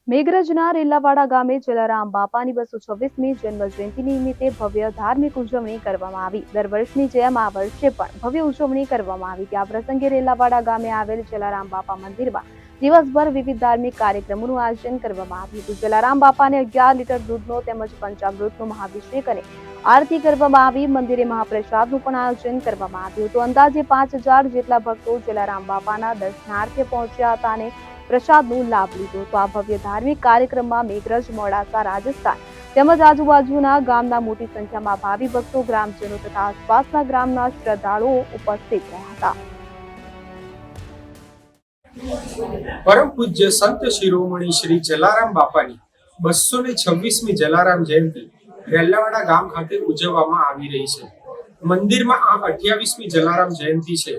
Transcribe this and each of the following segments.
મેઘરજના રેલાવાડા ગામે જલારામ બાપાની 226મી જન્મ જયંતિ નિમિત્તે ભવ્ય ધાર્મિક ઉજવણી કરવામાં આવી। દર વર્ષની જેમ આ વર્ષે પણ ભવ્ય ઉજવણી કરવામાં આવી। આ પ્રસંગે રેલાવાડા ગામે આવેલ જલારામ બાપા મંદિરમાં દિવસભર વિવિધ ધાર્મિક કાર્યક્રમોનું આયોજન કરવામાં આવ્યું। જલારામ બાપાને 11 લીટર દૂધનો તેમજ પંચામૃતનો મહાભિષેક અને આરતી કરવામાં આવી। મંદિરે મહાપ્રસાદનું પણ આયોજન કરવામાં આવ્યું હતું। અંદાજે 5000 જેટલા ભક્તો જલારામ બાપાના દર્શનાર્થે પહોંચ્યા હતા અને પ્રસાદનો લાભ લીધો। તો આ ભવ્ય ધાર્મિક કાર્યક્રમમાં મેઘરજ, મોડાસા, રાજસ્થાન તેમજ આજુબાજુના ગામના મોટી સંખ્યામાં ભાવિ ભક્તો, ગ્રામજનો તથા આસપાસના ગામના શ્રદ્ધાળુઓ ઉપસ્થિત રહ્યા હતા। परम पूज्य संत शिरोमणि श्री जलाराम बापानी 226મી जलाराम जयंती रेलावाड़ा गाम खाते उजववामां आवी रही छे। मंदिरमां आ 28મી जलाराम जयंती छे।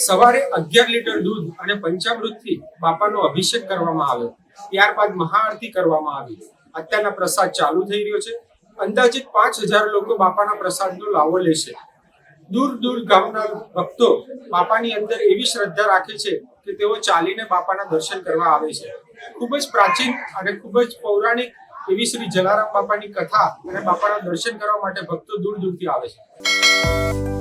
सवारे 11 લીટર दूध અને पंचामृतथी बापानो अभिषेक करवामां आव्यो। ત્યારબાદ महाआरती करवामां आवी। અત્યારના પ્રસાદ ચાલુ થઈ રહ્યો છે। અંદાજિત 5000 લોકો બાપાના પ્રસાદનો લાવો લેશે। दूर दूर गामना भक्तो बापानी अंदर एवी श्रद्धा राखे छे कि तेओ चालीने बापाना दर्शन करवा आवे छे। खूब ज प्राचीन अने खूब ज पौराणिक एवी श्री जलाराम बापानी कथा अने बापाना दर्शन करवा माटे भक्तो दूर दूरथी आवे छे।